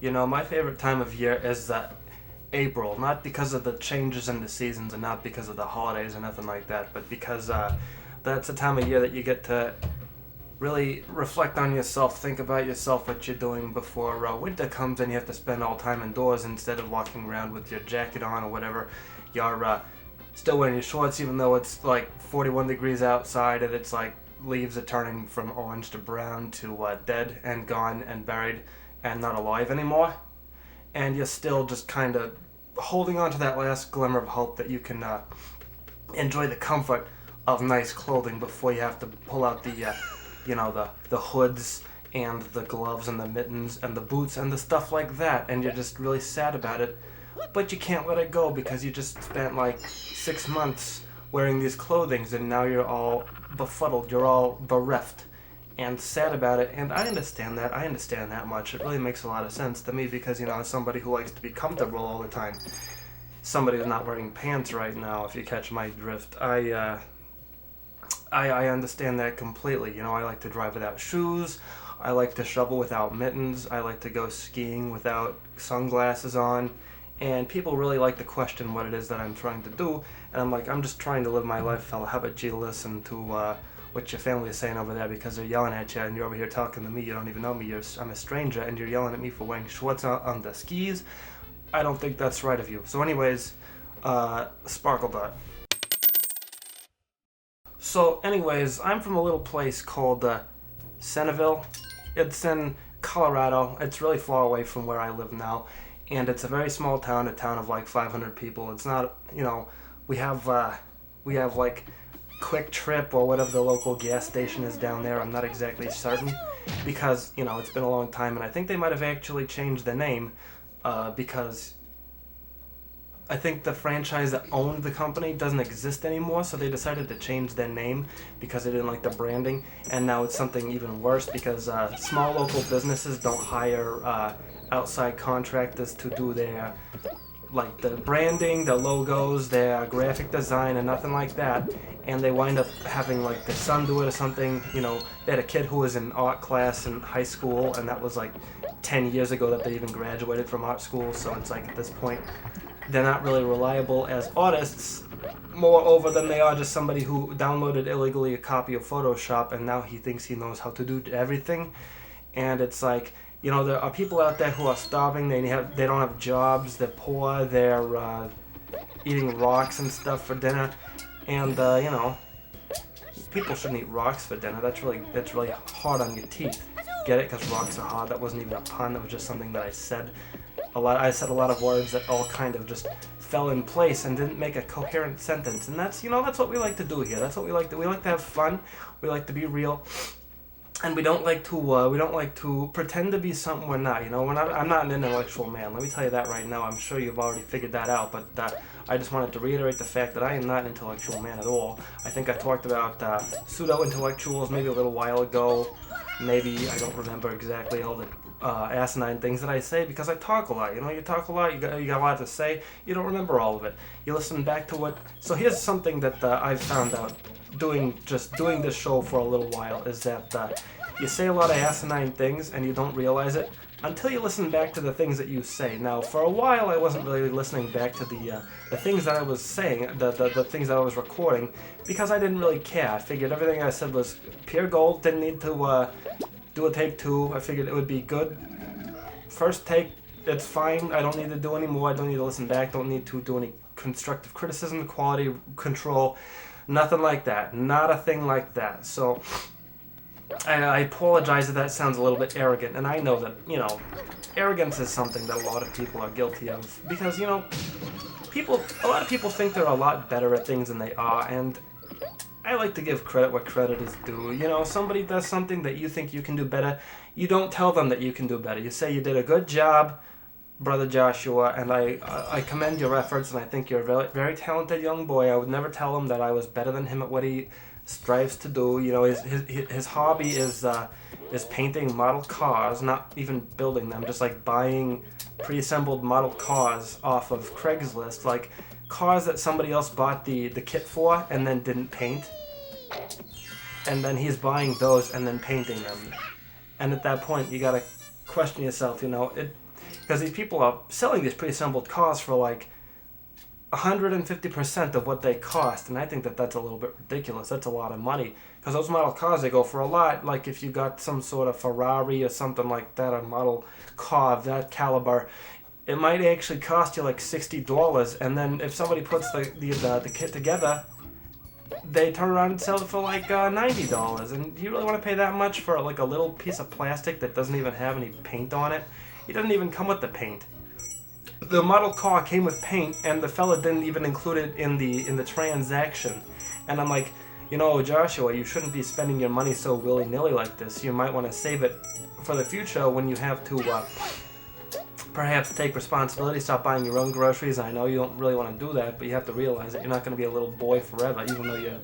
You know, my favorite time of year is April, not because of the changes in the seasons and not because of the holidays or nothing like that, but because that's a time of year that you get to really reflect on yourself, think about yourself, what you're doing before winter comes and you have to spend all time indoors instead of walking around with your jacket on or whatever. You're still wearing your shorts even though it's like 41 degrees outside and it's like leaves are turning from orange to brown to dead and gone and buried and not alive anymore. And you're still just kind of holding on to that last glimmer of hope that you can enjoy the comfort of nice clothing before you have to pull out the hoods and the gloves and the mittens and the boots and the stuff like that, and you're just really sad about it, but you can't let it go because you just spent like 6 months wearing these clothings and now you're all befuddled, you're all bereft and sad about it. And I understand that much. It really makes a lot of sense to me because, you know, as somebody who likes to be comfortable all the time, somebody who's not wearing pants right now, if you catch my drift, I understand that completely. You know, I like to drive without shoes, I like to shovel without mittens, I like to go skiing without sunglasses on, and people really like to question what it is that I'm trying to do, and I'm like, I'm just trying to live my life, fella. How about you listen to what your family is saying over there, because they're yelling at you and you're over here talking to me, you don't even know me, I'm a stranger, and you're yelling at me for wearing shorts on the skis. I don't think that's right of you. So anyways, SparkleDart. So anyways, I'm from a little place called Centerville. It's in Colorado. It's really far away from where I live now, and it's a very small town, a town of like 500 people. It's not, you know, we have like Quick Trip or whatever the local gas station is down there. I'm not exactly certain because, you know, it's been a long time, and I think they might have actually changed the name because I think the franchise that owned the company doesn't exist anymore, so they decided to change their name because they didn't like the branding, and now it's something even worse because small local businesses don't hire outside contractors to do their, like, the branding, the logos, their graphic design, and nothing like that, and they wind up having like their son do it or something. You know, they had a kid who was in art class in high school, and that was like 10 years ago that they even graduated from art school, so it's like at this point they're not really reliable as artists, moreover than they are just somebody who downloaded illegally a copy of Photoshop and now he thinks he knows how to do everything. And it's like, you know, there are people out there who are starving, they don't have jobs, they're poor, they're eating rocks and stuff for dinner, and you know, people shouldn't eat rocks for dinner. That's really hard on your teeth. Get it? Because rocks are hard. That wasn't even a pun, that was just something that I said. I said a lot of words that all kind of just fell in place and didn't make a coherent sentence, and that's, you know, that's what we like to do here. That's what we like to have fun. We like to be real, and we don't like to pretend to be something we're not. You know, I'm not an intellectual man. Let me tell you that right now. I'm sure you've already figured that out, but I just wanted to reiterate the fact that I am not an intellectual man at all. I think I talked about pseudo-intellectuals maybe a little while ago. Maybe I don't remember exactly all the asinine things that I say because I talk a lot. You know, you talk a lot, you got a lot to say, you don't remember all of it. You listen back to what... So here's something that I've found out doing this show for a little while, is that you say a lot of asinine things and you don't realize it until you listen back to the things that you say. Now, for a while I wasn't really listening back to the things that I was saying, the things that I was recording, because I didn't really care. I figured everything I said was pure gold, didn't need to do a take two. I figured it would be good. First take, it's fine. I don't need to do any more. I don't need to listen back. Don't need to do any constructive criticism, quality control, nothing like that. Not a thing like that. So I apologize if that sounds a little bit arrogant, and I know that, you know, arrogance is something that a lot of people are guilty of because, you know, a lot of people think they're a lot better at things than they are, and I like to give credit where credit is due. You know, somebody does something that you think you can do better, you don't tell them that you can do better. You say you did a good job, Brother Joshua, and I commend your efforts, and I think you're a very, very talented young boy. I would never tell him that I was better than him at what he strives to do. You know, his hobby is painting model cars, not even building them, just like buying pre-assembled model cars off of Craigslist, like cars that somebody else bought the kit for and then didn't paint, and then he's buying those and then painting them. And at that point you gotta question yourself, you know, because these people are selling these pre-assembled cars for like 150% of what they cost, and I think that that's a little bit ridiculous. That's a lot of money, because those model cars, they go for a lot. Like if you got some sort of Ferrari or something like that, a model car of that caliber, it might actually cost you like $60, and then if somebody puts the kit together, they turn around and sell it for like $90. And do you really want to pay that much for like a little piece of plastic that doesn't even have any paint on it? It doesn't even come with the paint. The model car came with paint, and the fella didn't even include it in the transaction. And I'm like, you know, Joshua, you shouldn't be spending your money so willy-nilly like this. You might want to save it for the future when you have to perhaps take responsibility, stop buying your own groceries. I know you don't really want to do that, but you have to realize that you're not going to be a little boy forever. Even though you're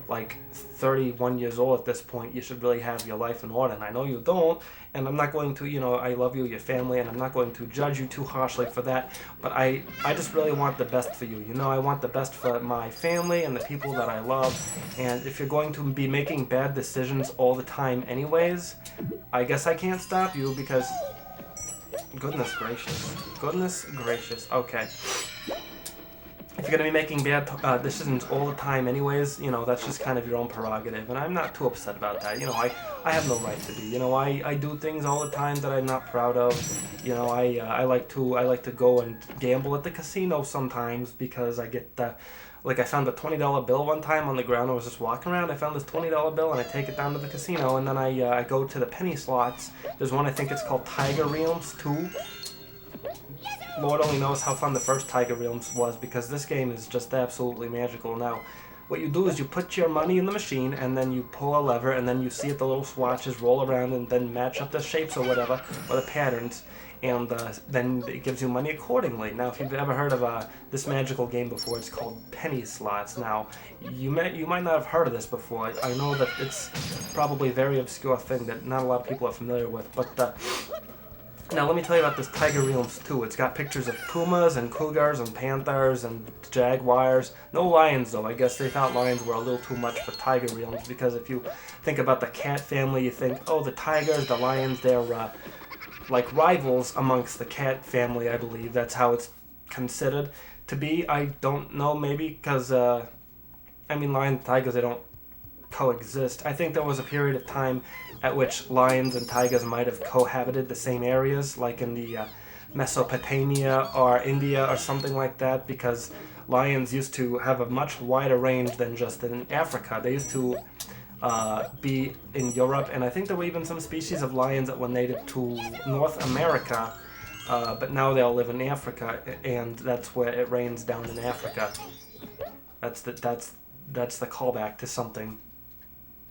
like 31 years old at this point, you should really have your life in order. And I know you don't, and I'm not going to, you know, I love you, your family, and I'm not going to judge you too harshly for that, but I just really want the best for you. You know, I want the best for my family and the people that I love, and if you're going to be making bad decisions all the time anyways, I guess I can't stop you, because goodness gracious, okay. If you're going to be making bad decisions all the time anyways, you know, that's just kind of your own prerogative, and I'm not too upset about that. You know, I have no right to be. You know, I do things all the time that I'm not proud of. You know, I like to go and gamble at the casino sometimes, because I get like I found a $20 bill one time on the ground. I was just walking around, I found this $20 bill, and I take it down to the casino, and then I go to the penny slots. There's one, I think it's called Tiger Realms 2. Lord only knows how fun the first Tiger Realms was, because this game is just absolutely magical. Now, what you do is you put your money in the machine, and then you pull a lever, and then you see the little swatches roll around and then match up the shapes or whatever, or the patterns, and then it gives you money accordingly. Now, if you've ever heard of this magical game before, it's called penny slots. Now, you might not have heard of this before. I know that it's probably a very obscure thing that not a lot of people are familiar with, but now let me tell you about this Tiger Realms 2. It's got pictures of pumas and cougars and panthers and jaguars. No lions, though. I guess they thought lions were a little too much for Tiger Realms, because if you think about the cat family, you think, oh, the tigers, the lions, they're like rivals amongst the cat family, I believe. That's how it's considered to be. I don't know, maybe, because, I mean, lions and tigers, they don't coexist. I think there was a period of time at which lions and tigers might have cohabited the same areas, like in the Mesopotamia or India or something like that, because lions used to have a much wider range than just in Africa. They used to be in Europe, and I think there were even some species of lions that were native to North America, but now they all live in Africa, and that's where it rains down in Africa. That's the callback to something.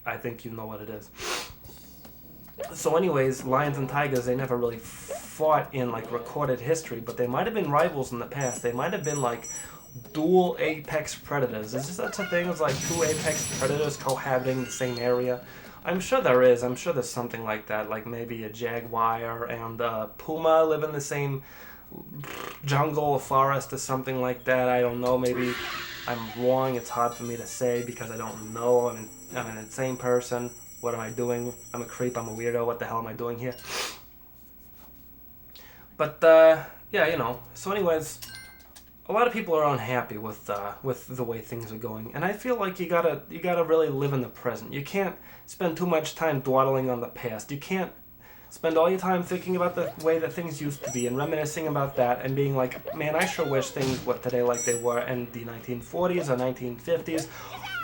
I think you know what it is. So anyways, lions and tigers, they never really fought in like recorded history, but they might have been rivals in the past. They might have been like dual apex predators. Is there such a thing as like two apex predators cohabiting the same area? I'm sure there is. I'm sure there's something like that, like maybe a jaguar and a puma live in the same jungle or forest or something like that. I don't know. Maybe I'm wrong. It's hard for me to say because I don't know. I'm an insane person. What am I doing? I'm a creep. I'm a weirdo. What the hell am I doing here? But yeah, you know. So anyways, a lot of people are unhappy with the way things are going, and I feel like you gotta really live in the present. You can't spend too much time dawdling on the past. You can't spend all your time thinking about the way that things used to be and reminiscing about that and being like, man, I sure wish things were today like they were in the 1940s or 1950s.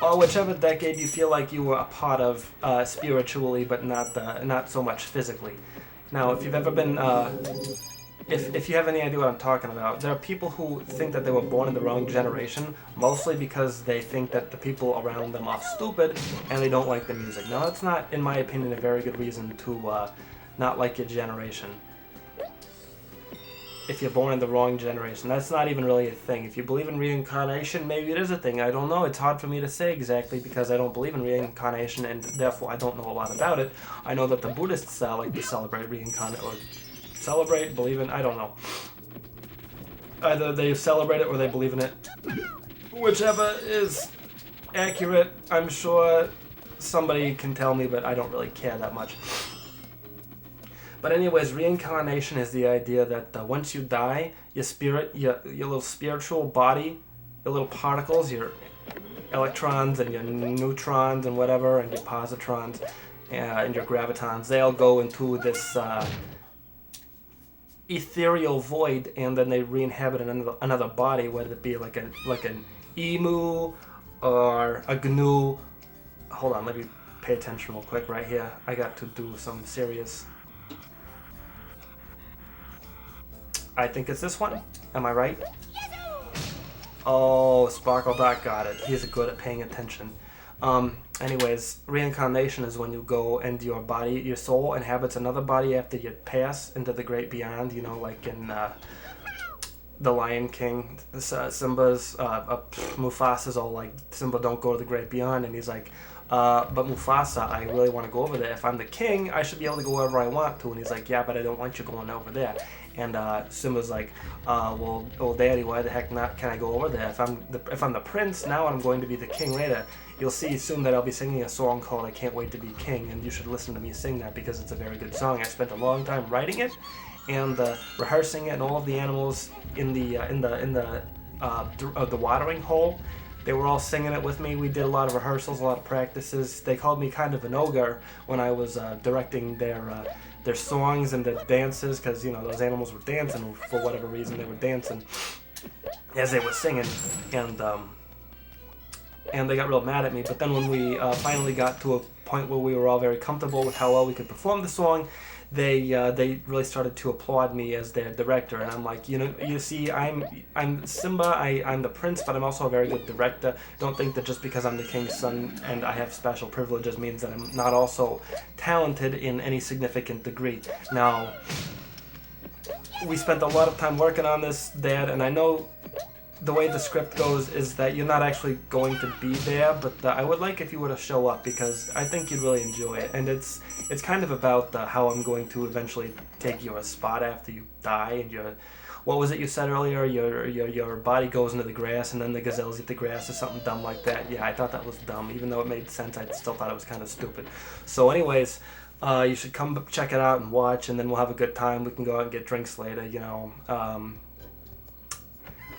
Or whichever decade you feel like you were a part of spiritually, but not so much physically. Now, if you've ever been, if you have any idea what I'm talking about, there are people who think that they were born in the wrong generation, mostly because they think that the people around them are stupid and they don't like the music. Now, that's not, in my opinion, a very good reason to not like your generation. If you're born in the wrong generation. That's not even really a thing. If you believe in reincarnation, maybe it is a thing. I don't know. It's hard for me to say exactly because I don't believe in reincarnation and therefore I don't know a lot about it. I know that the Buddhists like to celebrate reincarnation, or celebrate, believe in, I don't know. Either they celebrate it or they believe in it. Whichever is accurate, I'm sure somebody can tell me, but I don't really care that much. But anyways, reincarnation is the idea that once you die, your spirit, your little spiritual body, your little particles, your electrons and your neutrons and whatever, and your positrons and your gravitons, they all go into this ethereal void, and then they re-inhabit another body, whether it be like an emu or a gnu. Hold on, let me pay attention real quick right here. I got to do some serious. I think it's this one. Am I right? Oh, SparkleDart got it. He's good at paying attention. Anyways, reincarnation is when you go and your body, your soul inhabits another body after you pass into the great beyond, you know, like in The Lion King, Simba's, Mufasa's all like, Simba, don't go to the great beyond, and he's like, but Mufasa, I really want to go over there. If I'm the king, I should be able to go wherever I want to. And he's like, yeah, but I don't want you going over there. And Simba's like, well, Daddy, why the heck not? Can I go over there? If I'm the prince now, and I'm going to be the king later, you'll see soon that I'll be singing a song called "I Can't Wait to Be King," and you should listen to me sing that because it's a very good song. I spent a long time writing it and rehearsing it, and all of the animals in the watering hole, they were all singing it with me. We did a lot of rehearsals, a lot of practices. They called me kind of an ogre when I was directing their songs and their dances, because, you know, those animals were dancing for whatever reason. They were dancing as they were singing, and they got real mad at me. But then when we finally got to a point where we were all very comfortable with how well we could perform the song, they really started to applaud me as their director. And I'm like, you see, I'm Simba, I'm the prince, but I'm also a very good director. Don't think that just because I'm the king's son and I have special privileges means that I'm not also talented in any significant degree. Now, we spent a lot of time working on this, Dad, and I know the way the script goes is that you're not actually going to be there, but I would like if you were to show up, because I think you'd really enjoy it. And it's kind of about how I'm going to eventually take your spot after you die, and what was it you said earlier? Your body goes into the grass, and then the gazelles eat the grass, or something dumb like that. Yeah, I thought that was dumb. Even though it made sense, I still thought it was kind of stupid. So anyways, you should come check it out and watch, and then we'll have a good time. We can go out and get drinks later, you know.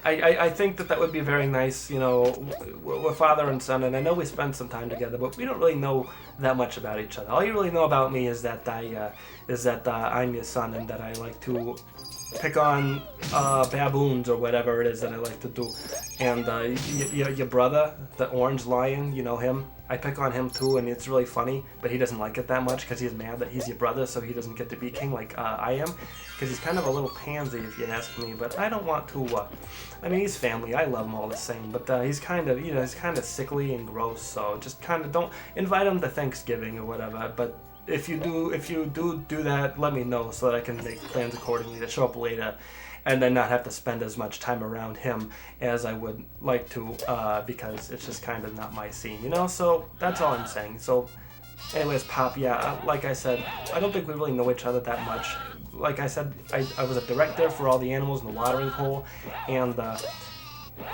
I think that would be very nice, you know. We're father and son, and I know we spend some time together, but we don't really know that much about each other. All you really know about me is that I'm your son, and that I like to pick on baboons or whatever it is that I like to do. And your brother, the orange lion, you know him. I pick on him too, and it's really funny, but he doesn't like it that much because he's mad that he's your brother, so he doesn't get to be king like I am, because he's kind of a little pansy, if you ask me. But I don't want to. I mean, he's family. I love him all the same, but he's kind of, he's kind of sickly and gross. So just kind of don't invite him to Thanksgiving or whatever. But if you do that, let me know so that I can make plans accordingly to show up later, and then not have to spend as much time around him as I would like to, because it's just kind of not my scene, you know? So that's all I'm saying. So anyways, Pop, yeah, like I said, I don't think we really know each other that much. Like I said, I was a director for all the animals in the watering hole, and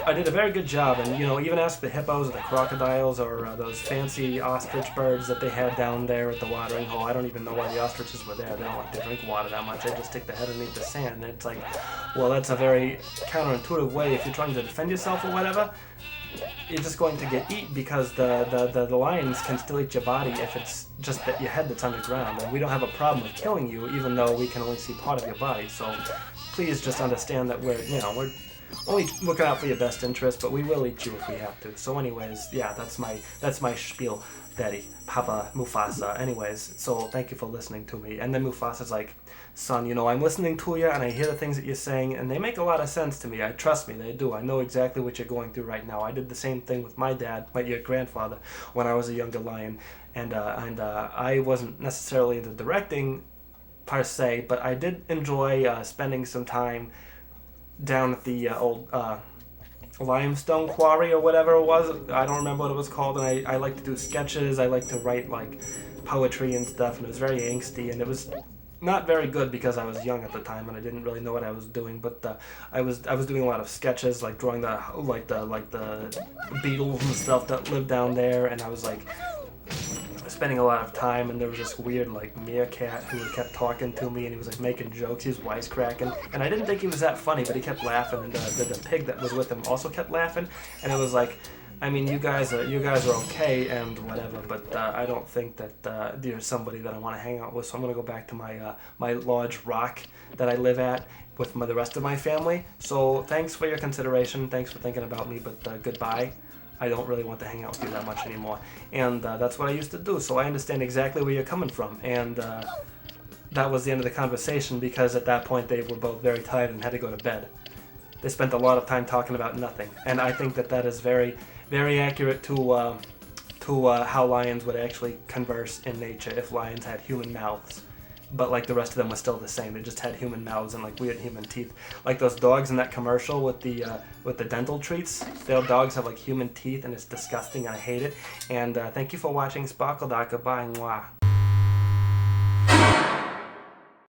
I did a very good job. And, you know, even ask the hippos or the crocodiles or those fancy ostrich birds that they had down there at the watering hole. I don't even know why the ostriches were there. They don't like to drink water that much. They just stick their head underneath the sand. And it's like, well, that's a very counterintuitive way. If you're trying to defend yourself or whatever, you're just going to get eaten, because the lions can still eat your body if it's just that your head that's underground. And we don't have a problem with killing you, even though we can only see part of your body. So please just understand that we're only looking out for your best interest, but we will eat you if we have to. So anyways, yeah, that's my spiel, Daddy, Papa, Mufasa. Anyways, so thank you for listening to me. And then Mufasa's like, son, you know, I'm listening to you, and I hear the things that you're saying, and they make a lot of sense to me. Trust me, they do. I know exactly what you're going through right now. I did the same thing with my dad, your grandfather, when I was a younger lion, and I wasn't necessarily into directing per se, but I did enjoy spending some time down at the old limestone quarry or whatever it was. I don't remember what it was called, and I like to do sketches. I like to write like poetry and stuff, and it was very angsty, and it was not very good because I was young at the time and I didn't really know what I was doing. But I was doing a lot of sketches, like drawing the beetles and stuff that lived down there, and I was spending a lot of time, and there was this weird like meerkat who kept talking to me, and he was like making jokes, he was wisecracking, and I didn't think he was that funny, but he kept laughing, and the pig that was with him also kept laughing, and it was like, I mean, you guys are okay and whatever, but I don't think that you're somebody that I want to hang out with, so I'm gonna go back to my my large rock that I live at with the rest of my family. So thanks for your consideration, thanks for thinking about me, but goodbye. I don't really want to hang out with you that much anymore. And that's what I used to do, so I understand exactly where you're coming from. And that was the end of the conversation, because at that point they were both very tired and had to go to bed. They spent a lot of time talking about nothing. And I think that that is very, very accurate to how lions would actually converse in nature if lions had human mouths. But like the rest of them was still the same. They just had human mouths and like weird human teeth. Like those dogs in that commercial with the dental treats. Their dogs have like human teeth, and it's disgusting and I hate it. And thank you for watching SparkleDart. Goodbye. Mwah.